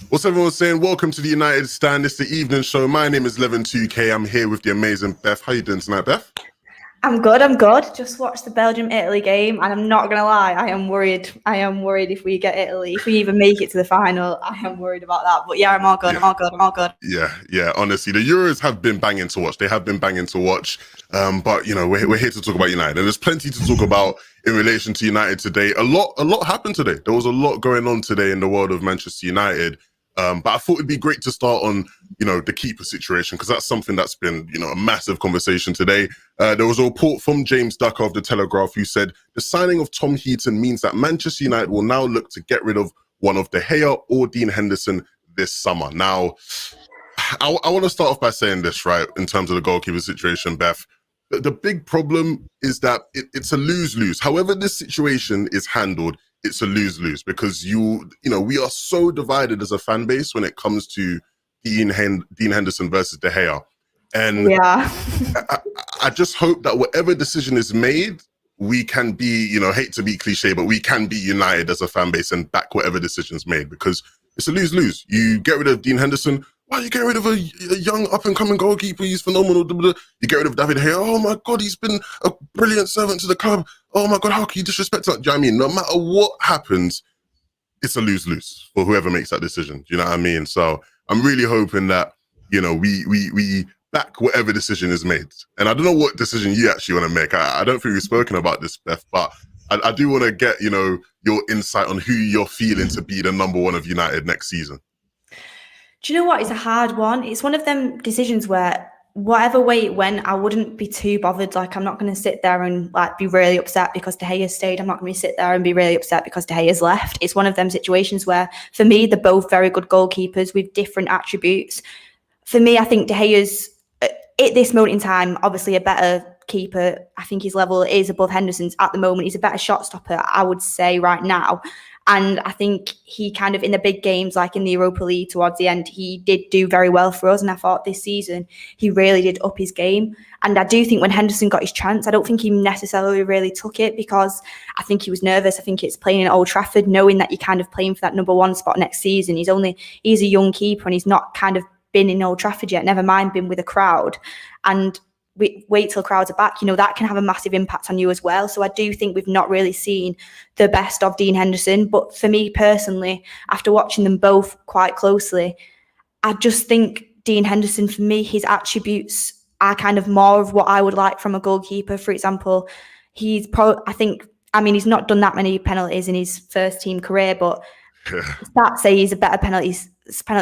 What's everyone saying? Welcome to the United Stand. It's the evening show. My name is Levin2K. I'm here with the amazing Beth. How you doing tonight, Beth? I'm good. Just watched the Belgium-Italy game, and I'm not going to lie, I am worried. I am worried if we get Italy, if we even make it to the final, I am worried about that. But yeah, I'm all good. Yeah. Honestly, the Euros have been banging to watch. They have been banging to watch. But, we're here to talk about United. And there's plenty to talk about in relation to United today. A lot happened today. There was a lot going on today in the world of Manchester United. But I thought it'd be great to start on, the keeper situation, because that's something that's been, a massive conversation today. There was a report from James Ducker of The Telegraph who said the signing of Tom Heaton means that Manchester United will now look to get rid of one of De Gea or Dean Henderson this summer. Now, I want to start off by saying this, right, in terms of the goalkeeper situation, Beth. The big problem is that it's a lose-lose. However this situation is handled, it's a lose-lose, because we are so divided as a fan base when it comes to Dean Henderson versus De Gea. And yeah. I just hope that whatever decision is made, we can be, hate to be cliche, but we can be united as a fan base and back whatever decision's made, because it's a lose-lose. You get rid of Dean Henderson, why you get rid of a young up-and-coming goalkeeper? He's phenomenal. You get rid of David De Gea. Oh, my God, he's been a brilliant servant to the club. Oh, my God, how can you disrespect that? Do you know what I mean? No matter what happens, it's a lose-lose for whoever makes that decision. Do you know what I mean? So I'm really hoping that, we back whatever decision is made. And I don't know what decision you actually want to make. I don't think we've spoken about this, Beth, but I do want to get, your insight on who you're feeling to be the number one of United next season. Do you know what? It's a hard one. It's one of them decisions where whatever way it went, I wouldn't be too bothered. Like, I'm not going to sit there and be really upset because De Gea stayed. I'm not going to sit there and be really upset because De Gea's left. It's one of them situations where, for me, they're both very good goalkeepers with different attributes. For me, I think De Gea's, at this moment in time, obviously a better keeper. I think his level is above Henderson's at the moment. He's a better shot stopper, I would say, right now. And I think he kind of, in the big games, like in the Europa League towards the end, he did do very well for us. And I thought this season, he really did up his game. And I do think when Henderson got his chance, I don't think he necessarily really took it, because I think he was nervous. I think it's playing in Old Trafford, knowing that you're kind of playing for that number one spot next season. He's a young keeper, and he's not kind of been in Old Trafford yet, never mind been with a crowd. And wait till crowds are back, that can have a massive impact on you as well. So I do think we've not really seen the best of Dean Henderson. But for me personally, after watching them both quite closely, I just think Dean Henderson, for me, his attributes are kind of more of what I would like from a goalkeeper. For example, he's not done that many penalties in his first team career, but stats say he's a better penalty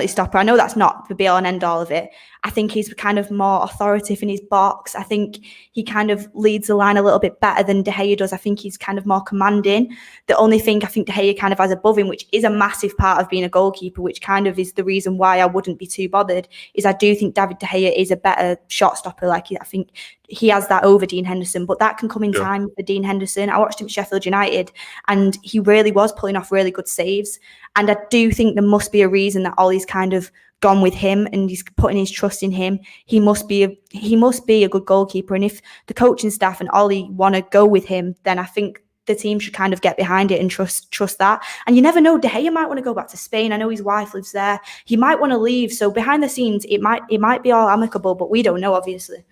stopper. I know that's not the be all and end all of it. I think he's kind of more authoritative in his box. I think he kind of leads the line a little bit better than De Gea does. I think he's kind of more commanding. The only thing I think De Gea kind of has above him, which is a massive part of being a goalkeeper, which kind of is the reason why I wouldn't be too bothered, is I do think David De Gea is a better shot stopper. I think he has that over Dean Henderson, but that can come in time for Dean Henderson. I watched him at Sheffield United, and he really was pulling off really good saves. And I do think there must be a reason that Ollie's kind of gone with him and he's putting his trust in him. He must be a good goalkeeper. And if the coaching staff and Ollie want to go with him, then I think the team should kind of get behind it and trust that. And you never know, De Gea might want to go back to Spain. I know his wife lives there. He might want to leave. So behind the scenes, it might be all amicable, but we don't know, obviously.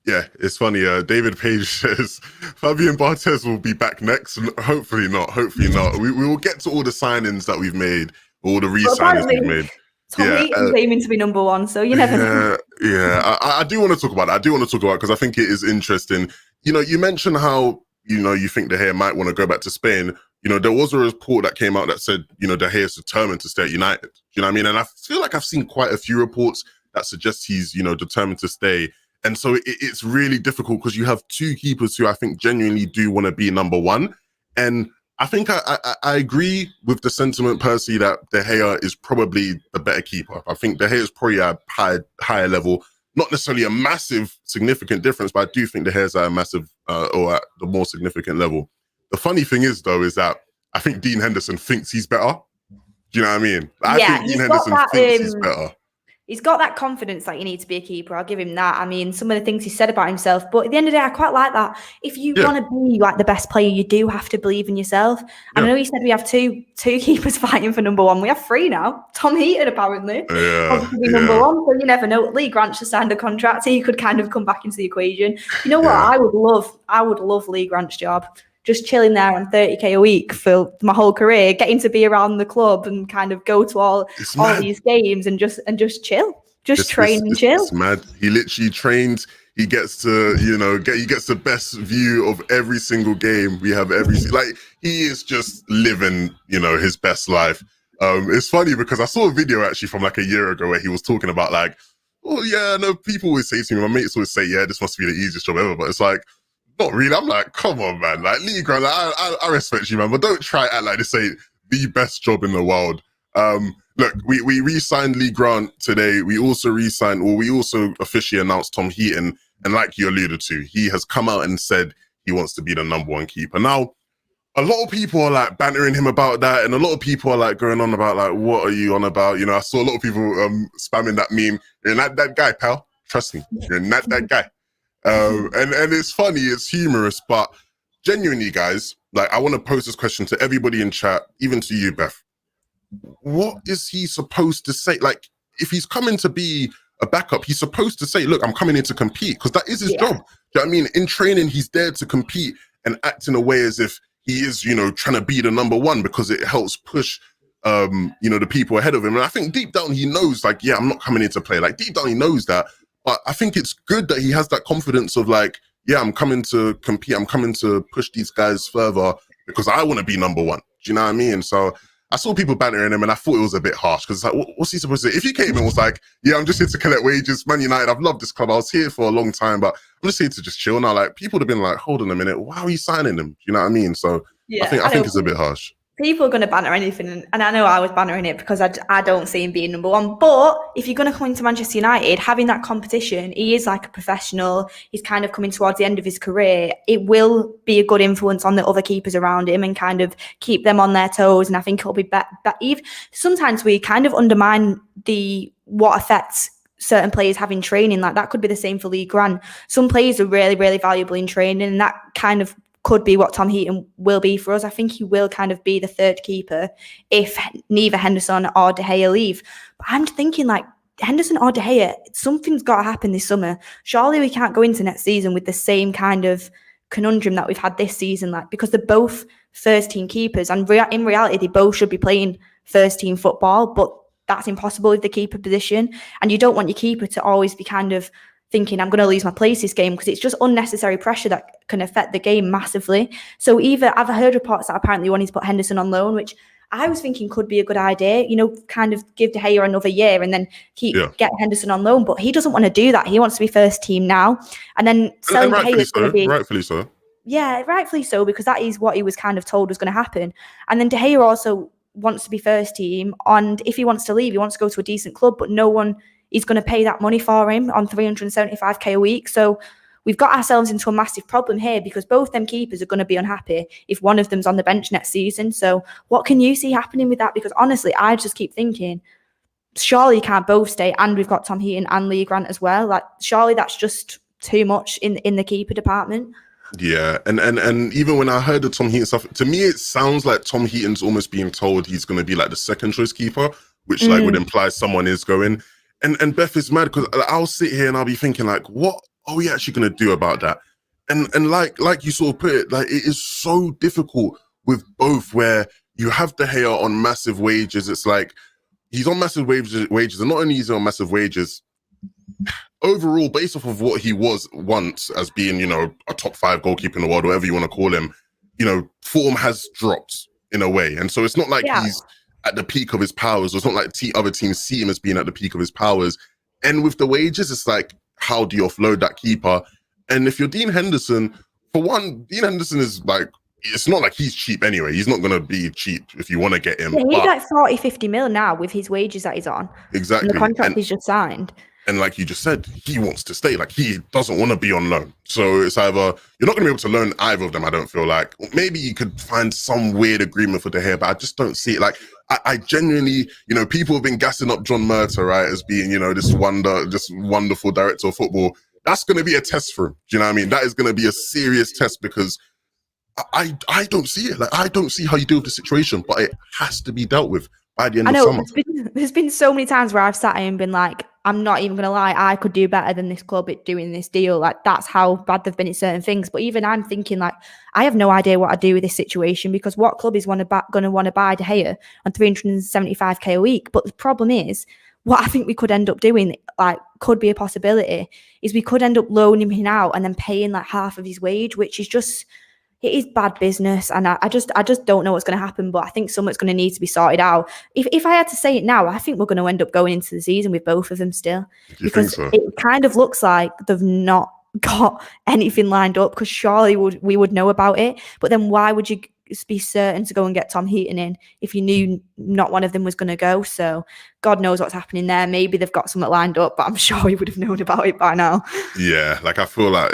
Yeah, it's funny. David Page says Fabian Barthez will be back next. Hopefully not. We will get to all the signings that we've made, all the re-signings we've made. Tom Heaton's aiming to be number one, so you never know. Yeah. I do want to talk about it. Because I think it is interesting. You mentioned how, you think De Gea might want to go back to Spain. There was a report that came out that said, De Gea is determined to stay at United. You know what I mean? And I feel like I've seen quite a few reports that suggest he's, determined to stay. And so it's really difficult because you have two keepers who I think genuinely do want to be number one. And I think I agree with the sentiment personally that De Gea is probably the better keeper. I think De Gea is probably at a higher level, not necessarily a massive, significant difference, but I do think De Gea is at a massive or at the more significant level. The funny thing is, though, is that I think Dean Henderson thinks he's better. Do you know what I mean? I think Dean Henderson thinks he's better. He's got that confidence that you need to be a keeper. I'll give him that. I mean, some of the things he said about himself, but at the end of the day, I quite like that. If you want to be like the best player, you do have to believe in yourself. And I know you said we have two keepers fighting for number one. We have three now. Tom Heaton, apparently, wants to be number one. So you never know. Lee Grant just signed a contract. He could kind of come back into the equation. You know what? I would love Lee Grant's job. Just chilling there on 30k a week for my whole career, getting to be around the club and kind of go to all these games and just chill, train and chill. It's mad. He literally trains. He gets to, he gets the best view of every single game. We have he is just living, his best life. It's funny because I saw a video actually from like a year ago where he was talking about like, oh yeah, no, people always say to me, my mates always say, yeah, this must be the easiest job ever, but it's like, not really. I'm like, come on, man. Like, Lee Grant, like, I respect you, man, but don't try act like this ain't the best job in the world. Look, we re-signed Lee Grant today. We also officially announced Tom Heaton. And like you alluded to, he has come out and said he wants to be the number one keeper. Now, a lot of people are like bantering him about that. And a lot of people are like going on about like, what are you on about? I saw a lot of people spamming that meme. You're not that guy, pal. Trust me. You're not that guy. And it's funny, it's humorous, but genuinely, guys, like I want to pose this question to everybody in chat, even to you, Beth. What is he supposed to say? Like, if he's coming to be a backup, he's supposed to say, look, I'm coming in to compete, because that is his job. Do you know what I mean? In training, he's there to compete and act in a way as if he is, trying to be the number one, because it helps push the people ahead of him. And I think deep down he knows, like, yeah, I'm not coming in to play. Like, deep down he knows that. But I think it's good that he has that confidence of like, yeah, I'm coming to compete. I'm coming to push these guys further because I want to be number one. Do you know what I mean? So I saw people bantering him and I thought it was a bit harsh, because it's like, what's he supposed to say? If he came and was like, yeah, I'm just here to collect wages, Man United, I've loved this club, I was here for a long time, but I'm just here to just chill now. Like, people would have been like, hold on a minute, why are you signing him? Do you know what I mean? So I think it's a bit harsh. People are going to banter anything, and I know I was bantering it because I don't see him being number one. But if you're going to come into Manchester United, having that competition, he is like a professional. He's kind of coming towards the end of his career. It will be a good influence on the other keepers around him and kind of keep them on their toes. And I think it'll be better. Sometimes we kind of undermine what affects certain players having training. Like, that could be the same for Lee Grant. Some players are really, really valuable in training, and that kind of could be what Tom Heaton will be for us. I think he will kind of be the third keeper if neither Henderson or De Gea leave. But I'm thinking, like, Henderson or De Gea, something's got to happen this summer. Surely we can't go into next season with the same kind of conundrum that we've had this season, like, because they're both first team keepers, and in reality they both should be playing first team football, but that's impossible with the keeper position. And you don't want your keeper to always be kind of thinking, I'm going to lose my place this game, because it's just unnecessary pressure that can affect the game massively. So I've heard reports that apparently wanting to put Henderson on loan, which I was thinking could be a good idea, kind of give De Gea another year and then get Henderson on loan. But he doesn't want to do that. He wants to be first team now. And then selling De Gea is going to be... Rightfully so. Yeah, rightfully so, because that is what he was kind of told was going to happen. And then De Gea also wants to be first team. And if he wants to leave, he wants to go to a decent club, but no one is going to pay that money for him on 375k a week. So we've got ourselves into a massive problem here, because both them keepers are going to be unhappy if one of them's on the bench next season. So what can you see happening with that? Because honestly, I just keep thinking, surely you can't both stay, and we've got Tom Heaton and Lee Grant as well. Like, surely that's just too much in the keeper department. Yeah, and even when I heard the Tom Heaton stuff, to me it sounds like Tom Heaton's almost being told he's going to be like the second choice keeper, which like would imply someone is going. And Beth is mad because I'll sit here and I'll be thinking, like, what are we actually going to do about that? And like you sort of put it, like, it is so difficult with both, where you have De Gea on massive wages. It's like he's on massive wages, and not only is he on massive wages, overall, based off of what he was once as being, a top 5 goalkeeper in the world, whatever you want to call him, form has dropped in a way. And so it's not like he's at the peak of his powers. It's not like other teams see him as being at the peak of his powers. And with the wages, it's like, how do you offload that keeper? And if you're Dean Henderson, for one, Dean Henderson is like, it's not like he's cheap anyway. He's not going to be cheap if you want to get him. Yeah, he's like 40, 50 mil now with his wages that he's on. Exactly. And the contract he's just signed. And like you just said, he wants to stay. Like, he doesn't want to be on loan. So it's either, you're not going to be able to loan either of them, I don't feel like. Maybe you could find some weird agreement for De Gea, but I just don't see it. Like, I genuinely, people have been gassing up Juan Mata, right, as being, this wonderful director of football. That's going to be a test for him. Do you know what I mean? That is going to be a serious test because I don't see it. Like, I don't see how you deal with the situation, but it has to be dealt with by the end I of know summer. there's been so many times where I've sat here and been like, I'm not even gonna lie, I could do better than this club at doing this deal. Like, that's how bad they've been at certain things. But even I'm thinking, like, I have no idea what I'd do with this situation, because what club is going to want to buy De Gea on 375k a week? But the problem is, what I think we could end up doing, like, could be a possibility, is we could end up loaning him out and then paying like half of his wage, which is just, it is bad business. And I just don't know what's going to happen, but I think something's going to need to be sorted out. If I had to say it now, I think we're going to end up going into the season with both of them still, because it kind of looks like they've not got anything lined up, because surely we would know about it. But then why would you be certain to go and get Tom Heaton in if you knew not one of them was going to go? So God knows what's happening there. Maybe they've got something lined up, but I'm sure we would have known about it by now. Yeah, like, I feel like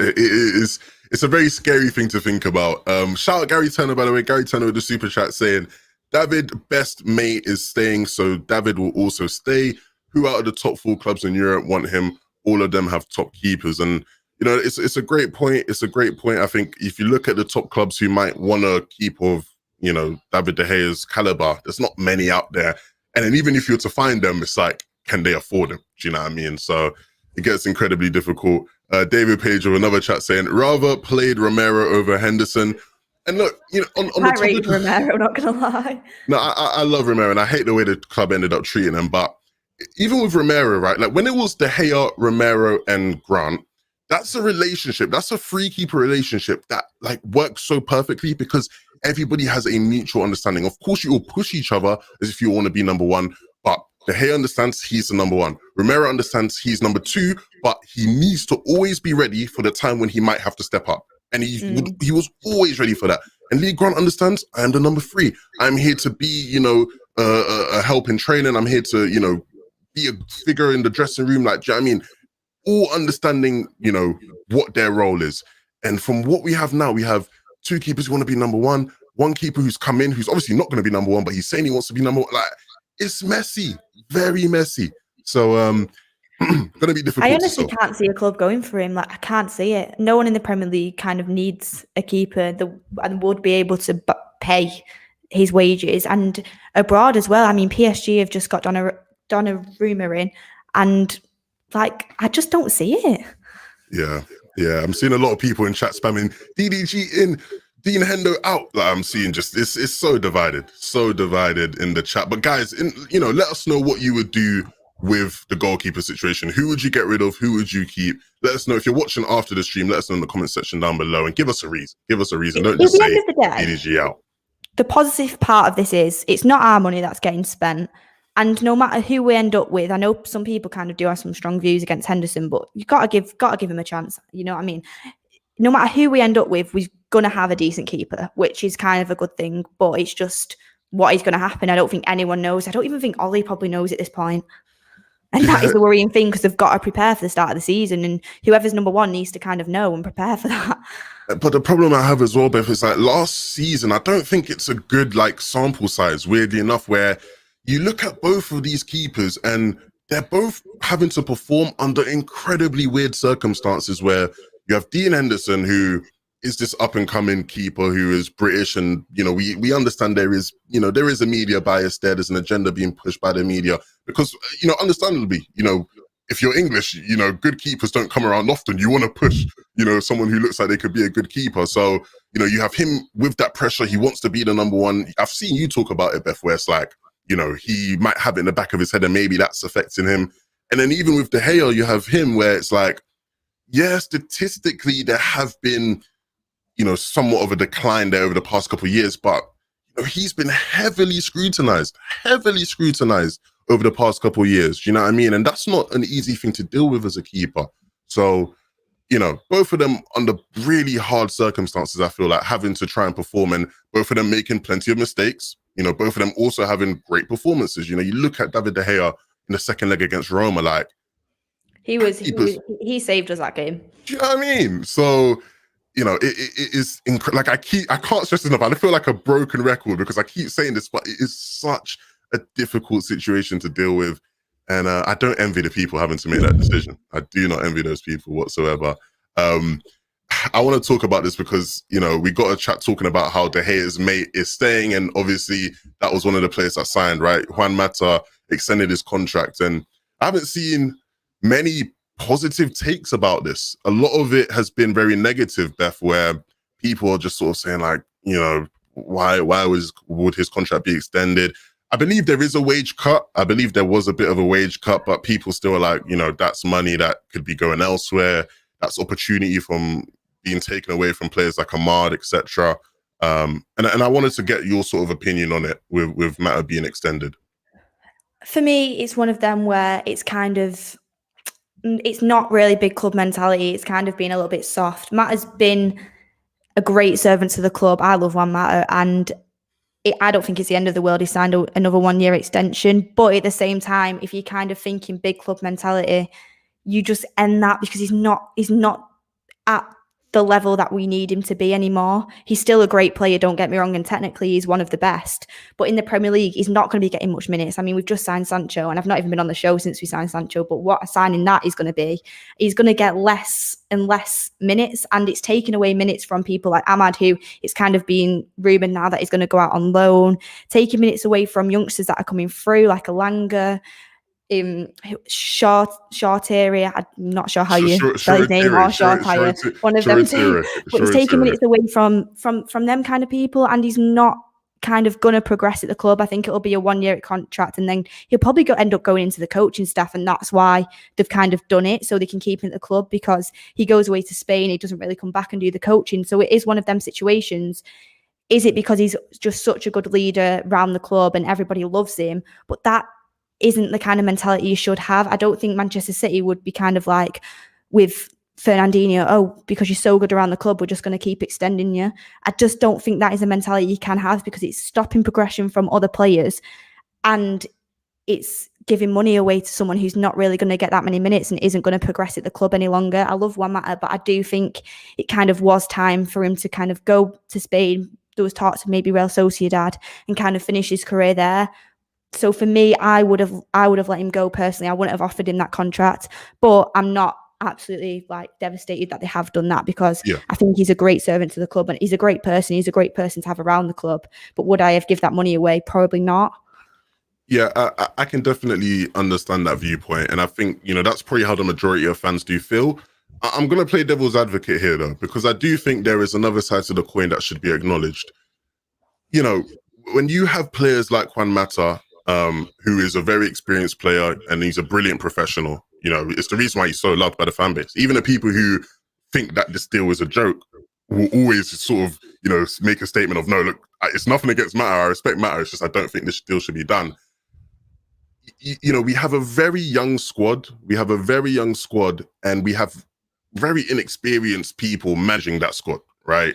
it's a very scary thing to think about. Shout out Gary Turner, by the way. Gary Turner with the super chat saying, David, best mate is staying, so David will also stay. Who out of the top 4 clubs in Europe want him? All of them have top keepers. And, it's a great point. It's a great point. I think if you look at the top clubs who might want to keep of, David De Gea's caliber, there's not many out there. And then even if you were to find them, it's like, can they afford them? Do you know what I mean? So it gets incredibly difficult. David Page with another chat saying, rather played Romero over Henderson. And look, on the I rate Romero, not gonna lie. No, I love Romero, and I hate the way the club ended up treating him. But even with Romero, right, like when it was De Gea, Romero, and Grant, that's a relationship. That's a free keeper relationship that like works so perfectly because everybody has a mutual understanding. Of course, you all push each other as if you want to be number one, but De Gea understands he's the number one. Romero understands he's number 2, but he needs to always be ready for the time when he might have to step up. And he was always ready for that. And Lee Grant understands, I am the number 3. I'm here to be, a help in training. I'm here to, be a figure in the dressing room. Like, do you know what I mean? All understanding, what their role is. And from what we have now, we have 2 keepers who want to be number 1, 1 keeper who's come in, who's obviously not going to be number 1, but he's saying he wants to be number 1. Like, it's messy, very messy. So, going to be difficult. I honestly can't see a club going for him. Like, I can't see it. No one in the Premier League kind of needs a keeper and would be able to pay his wages, and abroad as well. I mean, PSG have just got Donnarumma in, and like, I just don't see it. Yeah. I'm seeing a lot of people in chat spamming DDG in, Dean Hendo out. Like, I'm seeing just it's so divided in the chat. But guys, let us know what you would do with the goalkeeper situation. Who would you get rid of? Who would you keep? Let us know. If you're watching after the stream, let us know in the comment section down below and give us a reason. Don't just say DDG out. The positive part of this is it's not our money that's getting spent. And no matter who we end up with, I know some people kind of do have some strong views against Henderson, but you gotta give him a chance. You know what I mean? No matter who we end up with, we're gonna have a decent keeper, which is kind of a good thing. But it's just what is going to happen. I don't think anyone knows. I don't even think Ollie probably knows at this point. And that is the worrying thing, because they've got to prepare for the start of the season, and whoever's number 1 needs to kind of know and prepare for that. But the problem I have as well, Beth, is like last season, I don't think it's a good sample size, weirdly enough, where you look at both of these keepers and they're both having to perform under incredibly weird circumstances, where you have Dean Henderson, who is this up and coming keeper who is British, and we understand there is a media bias there. There's an agenda being pushed by the media because understandably, if you're English, good keepers don't come around often. You want to push someone who looks like they could be a good keeper. So you have him with that pressure. He wants to be the number 1. I've seen you talk about it, Beth, where it's like he might have it in the back of his head and maybe that's affecting him. And then even with De Gea, you have him where it's like, yeah, statistically there have been somewhat of a decline there over the past couple of years, but he's been heavily scrutinized over the past couple of years. You know what I mean? And that's not an easy thing to deal with as a keeper. So, both of them under really hard circumstances, I feel like, having to try and perform, and both of them making plenty of mistakes. Both of them also having great performances. You look at David De Gea in the second leg against Roma, like he saved us that game. Do you know what I mean? So, it is I can't stress this enough. I feel like a broken record because I keep saying this, but it is such a difficult situation to deal with. And I don't envy the people having to make that decision. I do not envy those people whatsoever. I want to talk about this because, you know, we got a chat talking about how De Gea's mate is staying. And obviously that was one of the players that signed, right? Juan Mata extended his contract. And I haven't seen many positive takes about this. A lot of it has been very negative, Beth, where people are just sort of saying like, you know, why would his contract be extended? I believe there is a wage cut. I believe there was a bit of a wage cut, but people still are like, you know, that's money that could be going elsewhere. That's opportunity from being taken away from players like Ahmad, etc. And I wanted to get your sort of opinion on it with Mata being extended. For me, it's one of them where it's kind of, it's not really big club mentality. It's kind of been a little bit soft. Mata's been a great servant to the club. I love Juan Mata, and I don't think it's the end of the world. He signed another 1 year extension. But at the same time, if you're kind of thinking big club mentality, you just end that because he's not at the level that we need him to be anymore. He's still a great player, don't get me wrong, and technically he's one of the best. But in the Premier League, he's not going to be getting much minutes. I mean, we've just signed Sancho, and I've not even been on the show since we signed Sancho, but what a signing that is going to be. He's going to get less and less minutes, and it's taking away minutes from people like Ahmad, who it's kind of being rumoured now that he's going to go out on loan, taking minutes away from youngsters that are coming through, like Alanga, short area. I'm not sure how you spell his name, or short tire. One of them two. But he's taking minutes away from them kind of people, and he's not kind of gonna progress at the club. I think it'll be a 1 year contract, and then he'll probably end up going into the coaching staff, and that's why they've kind of done it, so they can keep him at the club, because he goes away to Spain, he doesn't really come back and do the coaching. So it is one of them situations. Is it because he's just such a good leader around the club and everybody loves him? But that isn't the kind of mentality you should have. I don't think Manchester City would be kind of like with Fernandinho, oh, because you're so good around the club, we're just going to keep extending you. I just don't think that is a mentality you can have, because it's stopping progression from other players, and it's giving money away to someone who's not really going to get that many minutes and isn't going to progress at the club any longer. I love Juan Mata, but I do think it kind of was time for him to kind of go to Spain. There was talks of maybe Real Sociedad and kind of finish his career there. So for me, I would have let him go personally. I wouldn't have offered him that contract, but I'm not absolutely like devastated that they have done that, because I think he's a great servant to the club and he's a great person. He's a great person to have around the club. But would I have give that money away? Probably not. Yeah, I can definitely understand that viewpoint. And I think, you know, that's probably how the majority of fans do feel. I'm going to play devil's advocate here, though, because I do think there is another side to the coin that should be acknowledged. You know, when you have players like Juan Mata, who is a very experienced player and he's a brilliant professional, you know, it's the reason why he's so loved by the fan base. Even the people who think that this deal is a joke will always sort of, you know, make a statement of, no, look, it's nothing against Mata. I respect Mata. It's just I don't think this deal should be done. You know, we have a very young squad. And we have very inexperienced people managing that squad, right?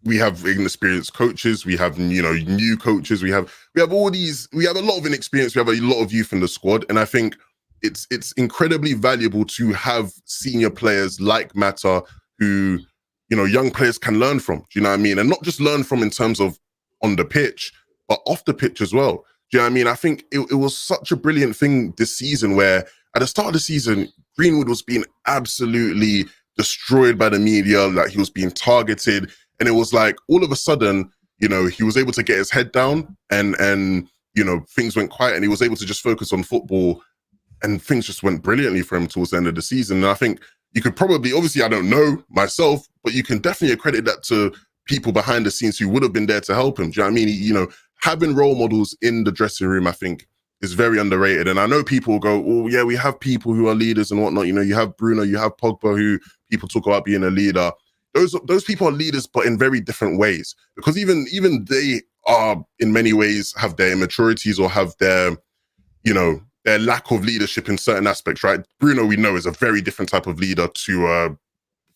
We have inexperienced coaches. We have, you know, new coaches. We have all these. We have a lot of inexperience. We have a lot of youth in the squad, and I think it's incredibly valuable to have senior players like Mata, who, you know, young players can learn from. Do you know what I mean? And not just learn from in terms of on the pitch, but off the pitch as well. Do you know what I mean? I think it was such a brilliant thing this season, where at the start of the season, Greenwood was being absolutely destroyed by the media, like he was being targeted. And it was like, all of a sudden, you know, he was able to get his head down and you know, things went quiet and he was able to just focus on football, and things just went brilliantly for him towards the end of the season. And I think you could probably, obviously I don't know myself, but you can definitely accredit that to people behind the scenes who would have been there to help him. Do you know what I mean? You know, having role models in the dressing room, I think, is very underrated. And I know people will go, oh yeah, we have people who are leaders and whatnot. You know, you have Bruno, you have Pogba, who people talk about being a leader. Those people are leaders, but in very different ways, because even they are in many ways have their immaturities or have their, you know, their lack of leadership in certain aspects, right? Bruno, we know, is a very different type of leader to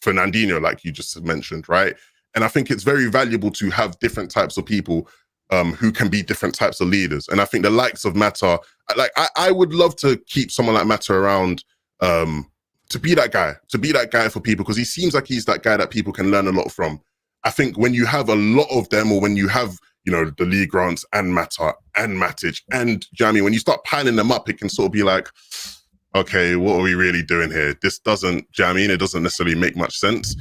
Fernandinho, like you just mentioned, right? And I think it's very valuable to have different types of people who can be different types of leaders. And I think the likes of Mata, like I would love to keep someone like Mata around, to be that guy for people, because he seems like he's that guy that people can learn a lot from. I think when you have a lot of them, or when you have, you know, the league grants and Mata and Matic. And, do you know what I mean? When you start piling them up, it can sort of be like, okay, what are we really doing here? This doesn't, do you know what I mean? It doesn't necessarily make much sense.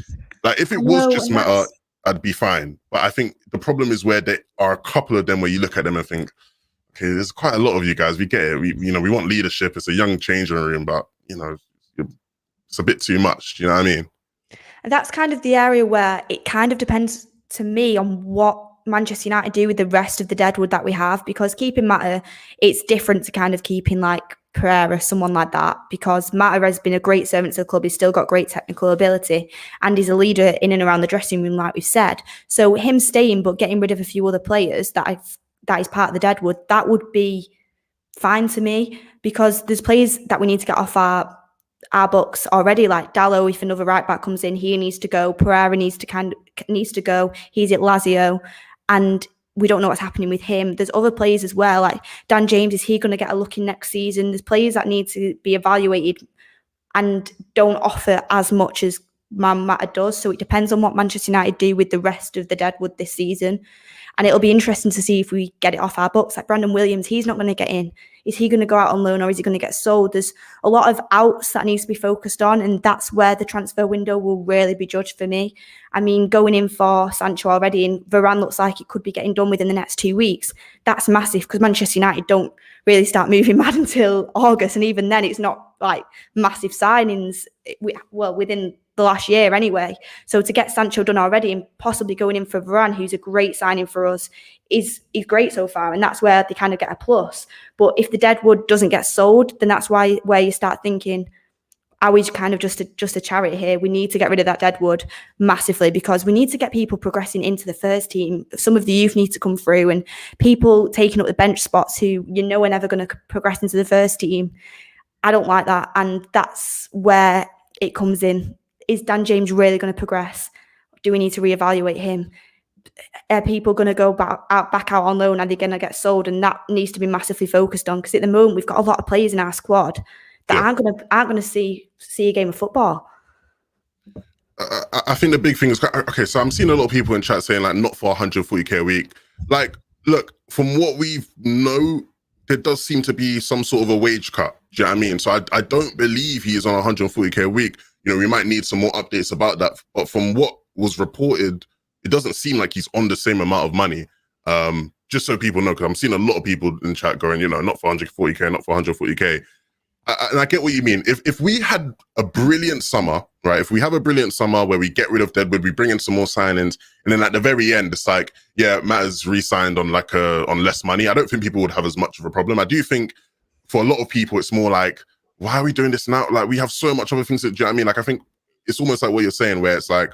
Like, if it was No, just and Mata, that's I'd be fine. But I think the problem is where there are a couple of them where you look at them and think, okay, there's quite a lot of you guys. We get it. We want leadership. It's a young changing room, but, you know, it's a bit too much. Do you know what I mean? And that's kind of the area where it kind of depends to me on what Manchester United do with the rest of the deadwood that we have, because keeping Mata, it's different to kind of keeping like Pereira, someone like that, because Mata has been a great servant to the club. He's still got great technical ability and he's a leader in and around the dressing room, like we've said. So him staying but getting rid of a few other players that is part of the deadwood, that would be fine to me, because there's players that we need to get off our books already, like Dallo. If another right back comes in, he needs to go. Pereira needs to go. He's at Lazio, and we don't know what's happening with him. There's other players as well, like Dan James. Is he going to get a look in next season? There's players that need to be evaluated and don't offer as much as Man Utd does. So it depends on what Manchester United do with the rest of the deadwood this season. And it'll be interesting to see if we get it off our books. Like Brandon Williams, he's not going to get in. Is he going to go out on loan or is he going to get sold? There's a lot of outs that needs to be focused on, and that's where the transfer window will really be judged for me. I mean, going in for Sancho already, and Varane looks like it could be getting done within the next 2 weeks. That's massive, because Manchester United don't really start moving mad until August, and even then it's not like massive signings, within the last year anyway. So to get Sancho done already and possibly going in for Varane, who's a great signing for us, is great so far, and that's where they kind of get a plus. But if the deadwood doesn't get sold, then that's where you start thinking, are we kind of just a charity here? We need to get rid of that deadwood massively, because we need to get people progressing into the first team. Some of the youth need to come through, and people taking up the bench spots who are never going to progress into the first team. I don't like that, and that's where it comes in. Is Dan James really going to progress? Do we need to reevaluate him? Are people going to go back out on loan? Are they going to get sold? And that needs to be massively focused on, because at the moment we've got a lot of players in our squad that aren't going to see a game of football. I think the big thing is, okay, so I'm seeing a lot of people in chat saying like not for 140k a week. Like, look, from what we know, there does seem to be some sort of a wage cut. Do you know what I mean? So I don't believe he is on 140k a week. You know, we might need some more updates about that. But from what was reported, it doesn't seem like he's on the same amount of money. Just so people know, because I'm seeing a lot of people in chat going, not for 140k, not for 140k. And I get what you mean. If we had a brilliant summer, right? If we have a brilliant summer where we get rid of deadwood, we bring in some more signings, and then at the very end, it's like, yeah, Matt's re-signed on on less money. I don't think people would have as much of a problem. I do think for a lot of people, it's more like, why are we doing this now? Like, we have so much other things to do. You know what I mean? Like, I think it's almost like what you're saying, where it's like,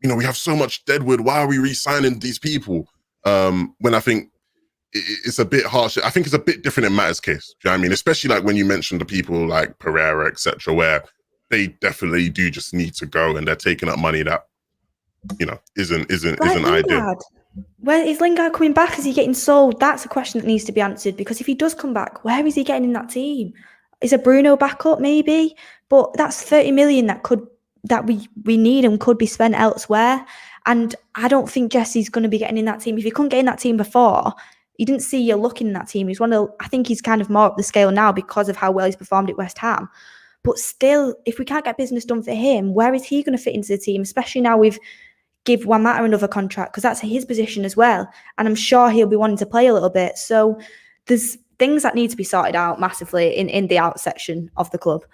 we have so much deadwood. Why are we re-signing these people? When I think it's a bit harsh. I think it's a bit different in Matt's case. Do you know what I mean? Especially like when you mentioned the people like Pereira, etc., where they definitely do just need to go, and they're taking up money that isn't ideal. Where is Lingard coming back? Is he getting sold? That's a question that needs to be answered, because if he does come back, where is he getting in that team? Is a Bruno backup maybe? But that's 30 million that we need and could be spent elsewhere. And I don't think Jesse's going to be getting in that team. If he couldn't get in that team before, you didn't see you looking in that team. I think he's kind of more up the scale now because of how well he's performed at West Ham. But still, if we can't get business done for him, where is he going to fit into the team? Especially now we've give Juan Mata another contract, because that's his position as well. And I'm sure he'll be wanting to play a little bit. So there's things that need to be sorted out massively in the out section of the club.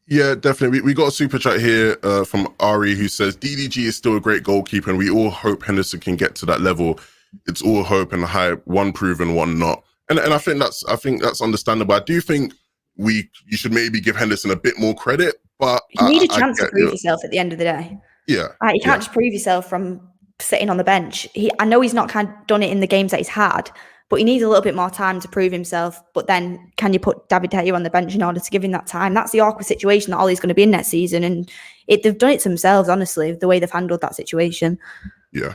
Yeah, definitely. We got a super chat here from Ari, who says DDG is still a great goalkeeper, and we all hope Henderson can get to that level. It's all hope and hype, one proven, one not. And I think that's understandable. I do think you should maybe give Henderson a bit more credit, but you need a chance to prove yourself at the end of the day. Yeah, you can't just prove yourself from sitting on the bench. I know he's not kind of done it in the games that he's had, but he needs a little bit more time to prove himself. But then, can you put David De Gea on the bench in order to give him that time? That's the awkward situation that Ollie's going to be in next season, and they've done it to themselves, honestly, the way they've handled that situation. Yeah.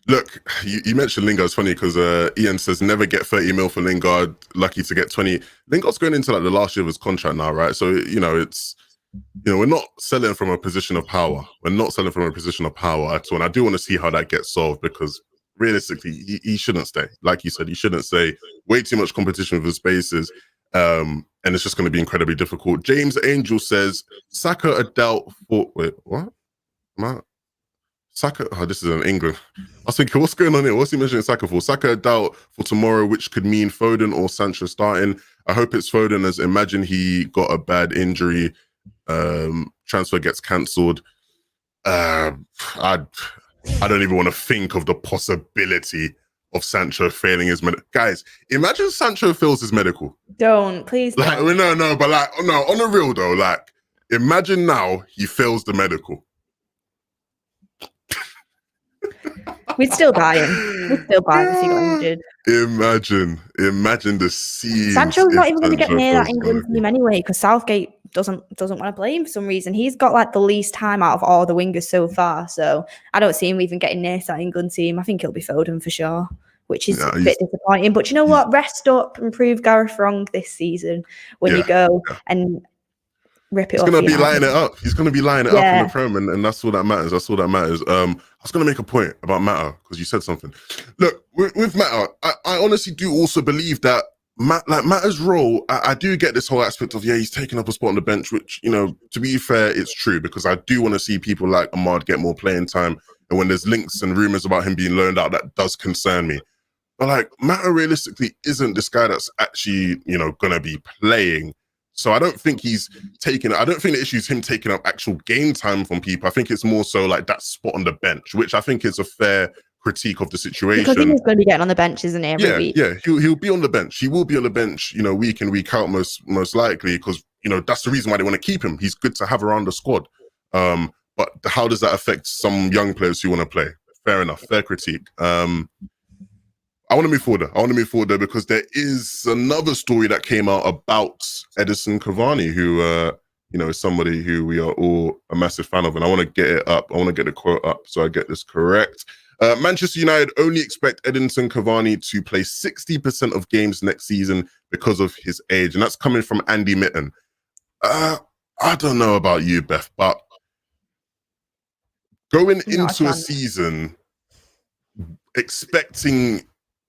Look, you mentioned Lingard. It's funny because Ian says never get 30 mil for Lingard, lucky to get 20. Lingard's going into like the last year of his contract now, right? So, it's, we're not selling from a position of power. We're not selling from a position of power at all. And I do want to see how that gets solved, because realistically, he shouldn't stay. Like you said, he shouldn't stay. Way too much competition with his spaces. And it's just going to be incredibly difficult. James Angel says, Saka a doubt for... Wait, what? Saka... Oh, this is in England. I was thinking, what's going on here? What's he mentioning Saka for? Saka a doubt for tomorrow, which could mean Foden or Sancho starting. I hope it's Foden, as imagine he got a bad injury. Transfer gets cancelled. I don't even want to think of the possibility of Sancho failing his medical. Guys, imagine Sancho fails his medical. Don't, please. Like, don't. no, but like, no, on the real though, like, imagine now he fails the medical. We'd still buy him. We'd still buy him if he got injured. Imagine the scene. Sancho's not even going to get near that England team anyway, because Southgate doesn't want to play him for some reason. He's got like the least time out of all the wingers so far, so I don't see him even getting near that England team. I think he'll be Foden for sure, which is a bit disappointing. But you know what? Rest up and prove Gareth wrong this season when you go and rip it off. He's going to be lining it up. He's going to be lining it up in the Prem, and that's all that matters. That's all that matters. I was going to make a point about Mata, because you said something. Look, with Mata, I honestly do also believe that Mata's role, I do get this whole aspect of, he's taking up a spot on the bench, which, to be fair, it's true, because I do want to see people like Ahmad get more playing time. And when there's links and rumors about him being loaned out, that does concern me. But like, Mata realistically isn't this guy that's actually, going to be playing. So I don't think I don't think the issue is him taking up actual game time from people. I think it's more so like that spot on the bench, which I think is a fair critique of the situation. Because he's going to be getting on the bench, isn't he, every week? Yeah, he'll be on the bench. He will be on the bench, week in, week out, most likely, because, that's the reason why they want to keep him. He's good to have around the squad. But how does that affect some young players who want to play? Fair enough, fair critique. I want to move forward there because there is another story that came out about Edinson Cavani, who, is somebody who we are all a massive fan of. And I want to get it up. I want to get the quote up so I get this correct. Manchester United only expect Edinson Cavani to play 60% of games next season because of his age. And that's coming from Andy Mitten. I don't know about you, Beth, but going into a season expecting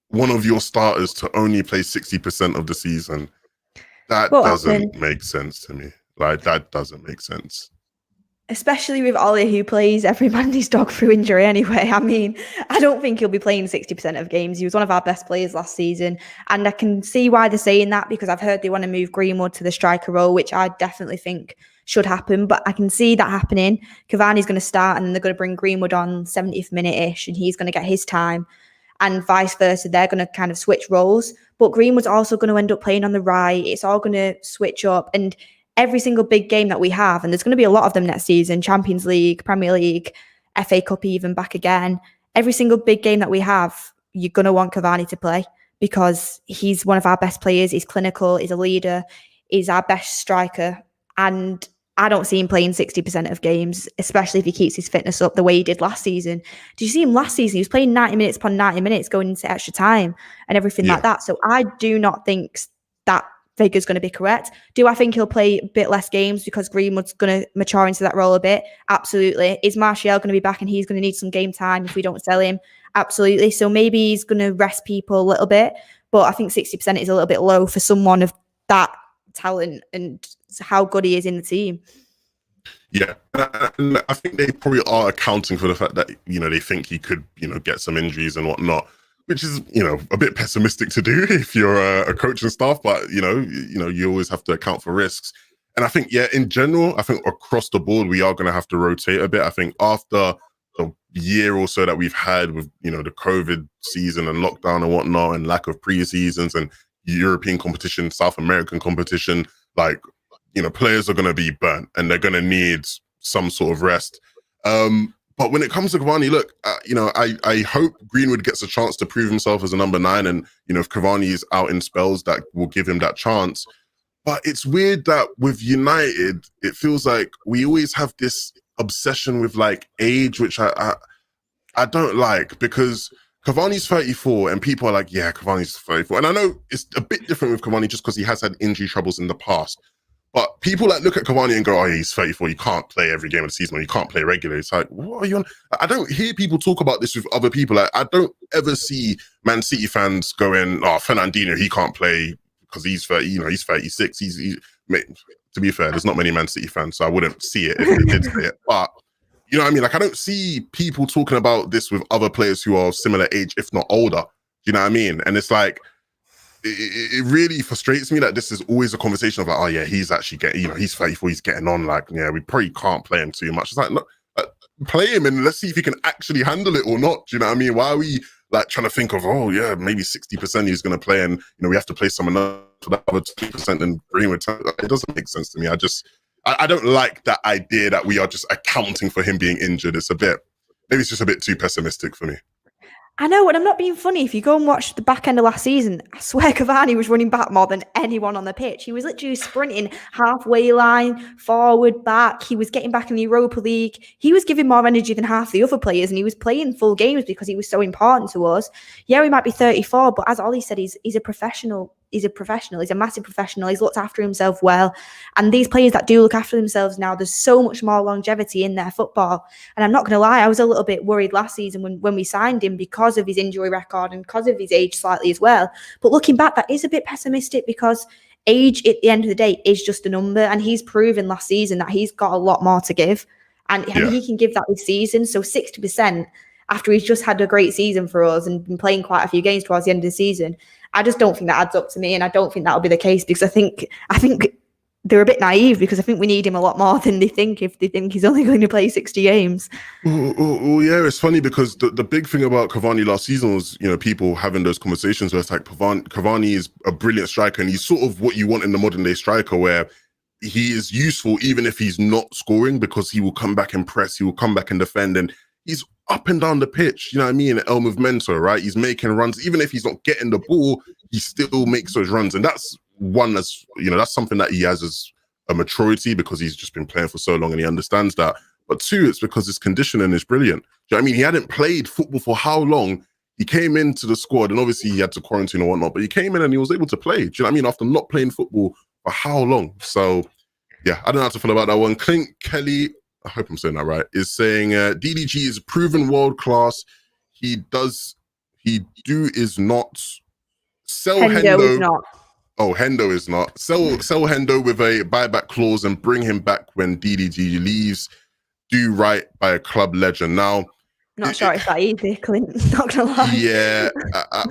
one of your starters to only play 60% of the season, that doesn't make sense to me. Like, that doesn't make sense. Especially with Ollie, who plays every man his dog through injury anyway. I mean, I don't think he'll be playing 60% of games. He was one of our best players last season. And I can see why they're saying that, because I've heard they want to move Greenwood to the striker role, which I definitely think should happen. But I can see that happening. Cavani's going to start and they're going to bring Greenwood on 70th minute-ish and he's going to get his time. And vice versa, they're going to kind of switch roles. But Greenwood's also going to end up playing on the right. It's all going to switch up. And every single big game that we have, and there's going to be a lot of them next season, Champions League, Premier League, FA Cup even back again, every single big game that we have, you're going to want Cavani to play because he's one of our best players. He's clinical, he's a leader, he's our best striker. And I don't see him playing 60% of games, especially if he keeps his fitness up the way he did last season. Did you see him last season? He was playing 90 minutes upon 90 minutes going into extra time and everything like that. So I do not think that figure's going to be correct. Do I think he'll play a bit less games because Greenwood's going to mature into that role a bit? Absolutely. Is Martial going to be back and he's going to need some game time if we don't sell him? Absolutely. So maybe he's going to rest people a little bit, but I think 60% is a little bit low for someone of that talent and how good he is in the team. Yeah, and I think they probably are accounting for the fact that, they think he could, get some injuries and whatnot, which is, a bit pessimistic to do if you're a coach and staff, but, you always have to account for risks. And I think, in general, I think across the board, we are going to have to rotate a bit. I think after the year or so that we've had with, the COVID season and lockdown and whatnot and lack of pre-seasons and European competition, South American competition, like, players are going to be burnt and they're going to need some sort of rest. But when it comes to Cavani, look, I hope Greenwood gets a chance to prove himself as a number 9. And, if Cavani is out in spells, that will give him that chance. But it's weird that with United, it feels like we always have this obsession with like age, which I don't like, because Cavani's 34 and people are like, yeah, Cavani's 34. And I know it's a bit different with Cavani just because he has had injury troubles in the past. But people that look at Cavani and go, "Oh, yeah, he's 34. You can't play every game of the season. Or you can't play regularly." It's like, what are you on? I don't hear people talk about this with other people. Like, I don't ever see Man City fans going, "Oh, Fernandinho, he can't play because he's 30. You know, he's 36. To be fair, there's not many Man City fans, so I wouldn't see it if they did say it. But you know what I mean? Like, I don't see people talking about this with other players who are similar age, if not older. You know what I mean? And it's like, it really frustrates me that this is always a conversation of like, oh yeah, he's actually getting, you know, he's 34, he's getting on. Like, yeah, we probably can't play him too much. It's like, look, play him and let's see if he can actually handle it or not. Do you know what I mean? Why are we like trying to think of, oh yeah, maybe 60% he's going to play, and you know we have to play someone else for that other 20% and bring him with time. It doesn't make sense to me. I don't like that idea that we are just accounting for him being injured. Maybe it's just a bit too pessimistic for me. I know, and I'm not being funny. If you go and watch the back end of last season, I swear Cavani was running back more than anyone on the pitch. He was literally sprinting halfway line, forward, back. He was getting back in the Europa League. He was giving more energy than half the other players, and he was playing full games because he was so important to us. Yeah, he might be 34, but as Ollie said, he's a professional. He's a professional. He's a massive professional. He's looked after himself well. And these players that do look after themselves now, there's so much more longevity in their football. And I'm not going to lie, I was a little bit worried last season when we signed him because of his injury record and because of his age slightly as well. But looking back, that is a bit pessimistic because age at the end of the day is just a number. And he's proven last season that he's got a lot more to give. And he can give that this season. So 60% after he's just had a great season for us and been playing quite a few games towards the end of the season, I just don't think that adds up to me, and I don't think that'll be the case because I think they're a bit naive because I think we need him a lot more than they think if they think he's only going to play 60 games. Oh, yeah, it's funny because the big thing about Cavani last season was, you know, people having those conversations where it's like Cavani is a brilliant striker and he's sort of what you want in the modern day striker where he is useful even if he's not scoring because he will come back and press, he will come back and defend, and he's up and down the pitch, you know what I mean? El Movimento, right? He's making runs. Even if he's not getting the ball, he still makes those runs. And that's that's something that he has as a maturity because he's just been playing for so long and he understands that. But two, it's because his conditioning is brilliant. Do you know what I mean? He hadn't played football for how long? He came into the squad and obviously he had to quarantine and whatnot, but he came in and he was able to play. Do you know what I mean? After not playing football for how long? So, yeah, I don't know how to feel about that one. Clint Kelly, I hope I'm saying that right, is saying DDG is proven world class. Is not. Sell Hendo is not. Oh, Hendo is not. Sell Hendo with a buyback clause and bring him back when DDG leaves. Do right by a club legend. Now, not sure it's that easy, Clint. Not gonna lie. Yeah,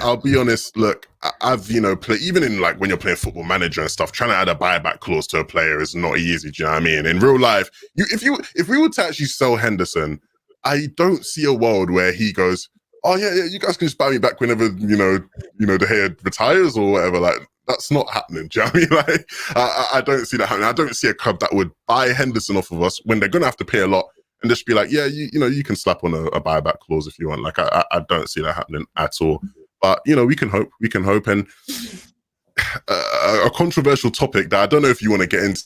I'll be honest. Look, I've play even in like when you're playing Football Manager and stuff. Trying to add a buyback clause to a player is not easy. Do you know what I mean? In real life, if we were to actually sell Henderson, I don't see a world where he goes, "Oh yeah, you guys can just buy me back whenever De Gea retires or whatever." Like that's not happening. Do you know what I mean? Like I don't see that happening. I don't see a club that would buy Henderson off of us when they're gonna have to pay a lot. And just be like, yeah, you can slap on a buyback clause if you want. Like, I don't see that happening at all. But, we can hope. We can hope. And a controversial topic that I don't know if you want to get into,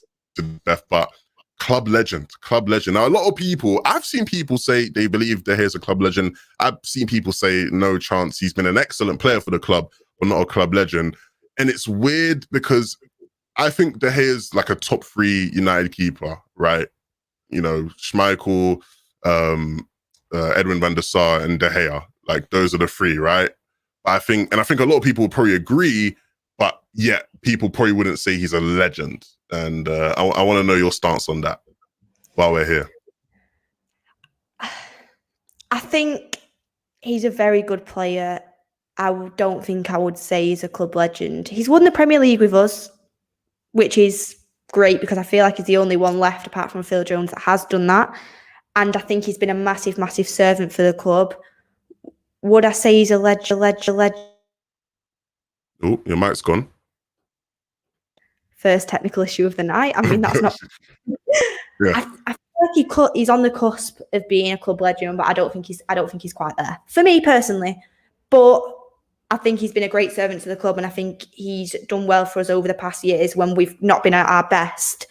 Beth, but club legend. Now, a lot of people, I've seen people say they believe De Gea's a club legend. I've seen people say no chance. He's been an excellent player for the club, but not a club legend. And it's weird because I think De Gea's like a top 3 United keeper, right? Schmeichel, Edwin van der Sar, and De Gea. Like those are the 3, right? I think a lot of people would probably agree, but yet people probably wouldn't say he's a legend. And I want to know your stance on that while we're here. I think he's a very good player. I don't think I would say he's a club legend. He's won the Premier League with us, which is great because I feel like he's the only one left apart from Phil Jones that has done that. And I think he's been a massive, massive servant for the club. Would I say he's a legend? Oh, your mic's gone. First technical issue of the night. I mean, that's not... Yeah. I feel like he's on the cusp of being a club legend, but I don't think he's quite there. For me personally. But I think he's been a great servant to the club, and I think he's done well for us over the past years when we've not been at our best.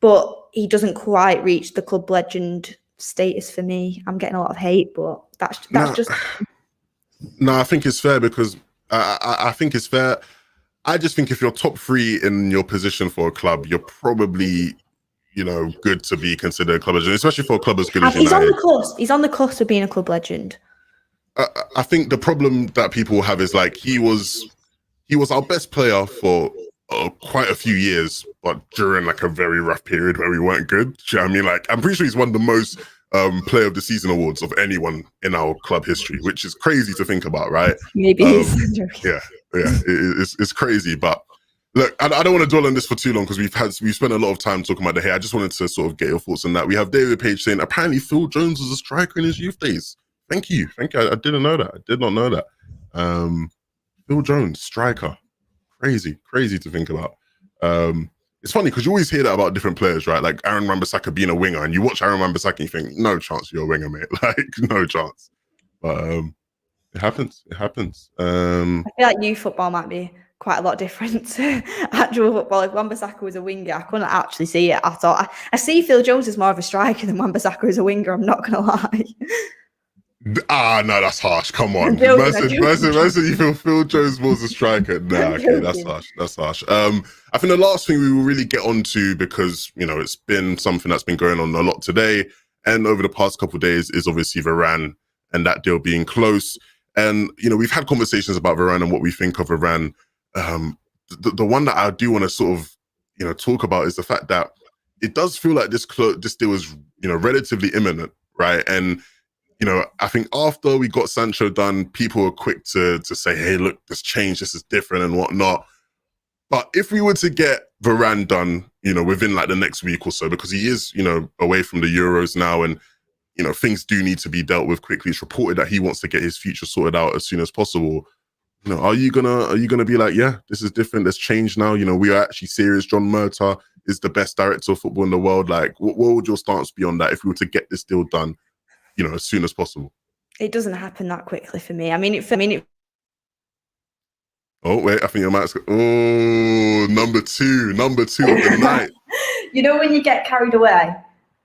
But he doesn't quite reach the club legend status for me. I'm getting a lot of hate, but that's just... No, I think it's fair because I think it's fair. I just think if you're top three in your position for a club, you're probably, good to be considered a club legend, especially for a club as good as He's on United. the cusp. He's on the cusp of being a club legend. I think the problem that people have is like he was our best player for quite a few years, but during like a very rough period where we weren't good. Do you know what I mean? Like, I'm pretty sure he's won the most player of the season awards of anyone in our club history, which is crazy to think about, right? Maybe he's Yeah, it's crazy. But look, I don't want to dwell on this for too long because we've spent a lot of time talking about the hair. I just wanted to sort of get your thoughts on that. We have David Page saying apparently Phil Jones was a striker in his youth days. Thank you. I didn't know that. I did not know that. Phil Jones, striker. Crazy to think about. It's funny because you always hear that about different players, right? Like Aaron Wan-Bissaka being a winger, and you watch Aaron Wan-Bissaka and you think, no chance you're a winger, mate. Like, no chance. But it happens. I feel like youth football might be quite a lot different to actual football. If Wan-Bissaka was a winger, I couldn't actually see it at all. I see Phil Jones as more of a striker than Wan-Bissaka as a winger, I'm not going to lie. No, that's harsh. Come on. Joking. You feel Phil Jones was a striker. Nah, okay, that's harsh. I think the last thing we will really get onto, because, it's been something that's been going on a lot today and over the past couple of days, is obviously Varane and that deal being close. And, we've had conversations about Varane and what we think of Varane. The one that I do want to sort of, talk about is the fact that it does feel like this deal is, relatively imminent, right? And, I think after we got Sancho done, people were quick to say, hey, look, this changed, this is different and whatnot. But if we were to get Varane done, within like the next week or so, because he is, away from the Euros now and, things do need to be dealt with quickly. It's reported that he wants to get his future sorted out as soon as possible. Are you gonna be like, yeah, this is different, there's change now, we are actually serious. Juan Mata is the best director of football in the world. Like, what would your stance be on that if we were to get this deal done, as soon as possible? It doesn't happen that quickly for me. Oh, wait, I think your mic's... Oh, number two of the night. When you get carried away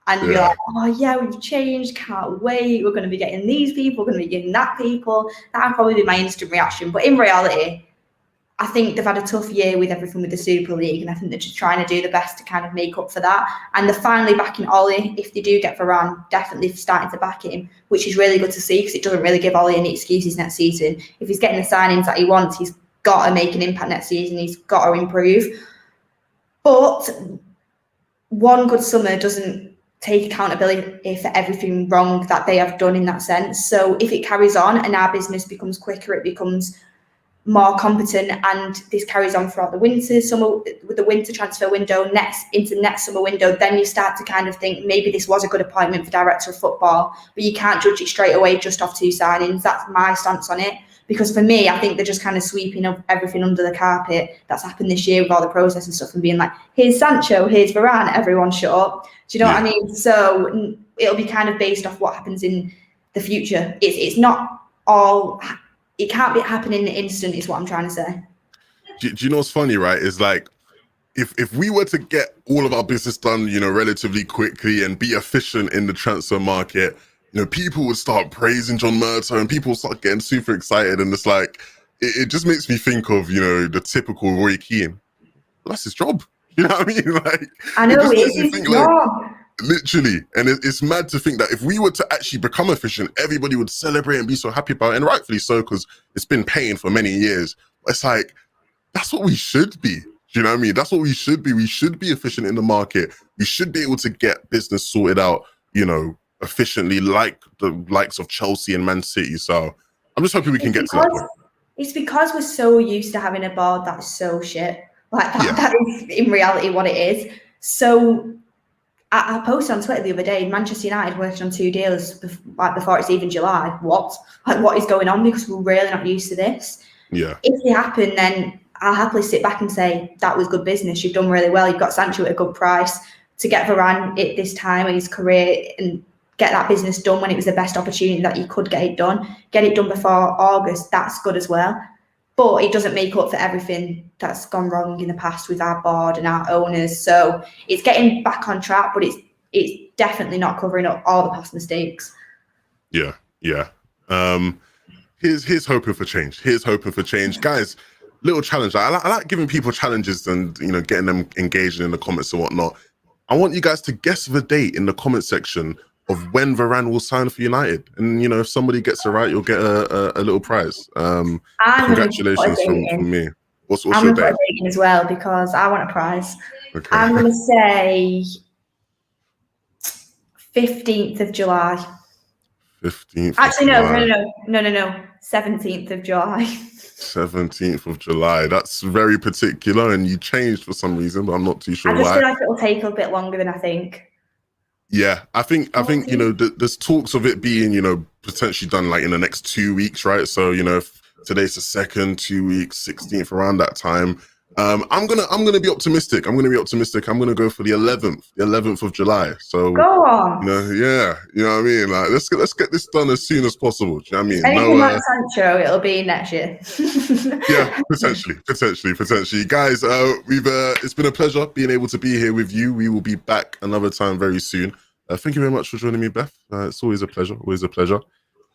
and you're like, oh, yeah, we've changed, can't wait, we're going to be getting these people, we're going to be getting that people. That would probably be my instant reaction. But in reality, I think they've had a tough year with everything with the Super League, and I think they're just trying to do the best to kind of make up for that. And they're finally backing Ollie. If they do get Varane, definitely starting to back him, which is really good to see because it doesn't really give Ollie any excuses next season. If he's getting the signings that he wants, he's got to make an impact next season. He's got to improve. But one good summer doesn't take accountability for everything wrong that they have done in that sense. So if it carries on and our business becomes quicker, it becomes more competent, and this carries on throughout the winter, summer, with the winter transfer window, into next summer window, then you start to kind of think maybe this was a good appointment for director of football, but you can't judge it straight away just off two signings. That's my stance on it. Because for me, I think they're just kind of sweeping up everything under the carpet that's happened this year with all the process and stuff, and being like, here's Sancho, here's Varane, everyone shut up. Do you know what I mean? So it'll be kind of based off what happens in the future. It's not all... It can't be happening in the instant, is what I'm trying to say. Do you know what's funny, right? Is like, if we were to get all of our business done, relatively quickly and be efficient in the transfer market, people would start praising Juan Mata and people start getting super excited. And it's like, it just makes me think of, the typical Roy Keane. Well, that's his job. You know what I mean? Like, I know, it is his job. Literally. And it's mad to think that if we were to actually become efficient, everybody would celebrate and be so happy about it. And rightfully so, because it's been paying for many years. It's like, that's what we should be. Do you know what I mean? That's what we should be. We should be efficient in the market. We should be able to get business sorted out, efficiently, like the likes of Chelsea and Man City. So I'm just hoping we can get to that point. It's because we're so used to having a board that's so shit. Like that is in reality what it is. So I posted on Twitter the other day, Manchester United working on 2 deals before it's even July. What is going on? Because we're really not used to this. Yeah. If they happen, then I'll happily sit back and say, that was good business. You've done really well. You've got Sancho at a good price. To get Varane at this time in his career and get that business done when it was the best opportunity that you could get it done before August, that's good as well. But it doesn't make up for everything that's gone wrong in the past with our board and our owners. So it's getting back on track, but it's definitely not covering up all the past mistakes. Yeah. Here's hoping for change. Guys, little challenge. I like giving people challenges and, you know, getting them engaged in the comments and whatnot. I want you guys to guess the date in the comment section of when Varane will sign for United. And, you know, if somebody gets it right, you'll get a little prize. Congratulations from me. What's I'm your going to put date? a date in as well because I want a prize. Okay. I'm going to say 15th of July. 15th. Actually, no. 17th of July. 17th of July. That's very particular, and you changed for some reason, but I'm not too sure I just why. feel like it'll take a bit longer than I think. Yeah, I think you know, there's talks of it being, you know, potentially done like in the next 2 weeks, right? So, you know, if today's the 2nd, 2 weeks, 16th, around that time. I'm gonna be optimistic. I'm gonna go for the 11th of July. So go on. You know, yeah, you know what I mean. Like, let's get this done as soon as possible. Do you know what I mean? Anything like Sancho, it'll be next year. Yeah, potentially. Guys, it's been a pleasure being able to be here with you. We will be back another time very soon. Thank you very much for joining me, Beth. It's always a pleasure.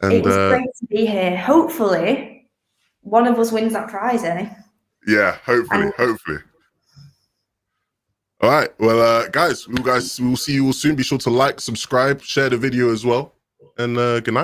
And it was great to be here. Hopefully, one of us wins that prize, eh? Yeah, hopefully. All right. Well, guys, we'll see you all soon. Be sure to like, subscribe, share the video as well. And good night.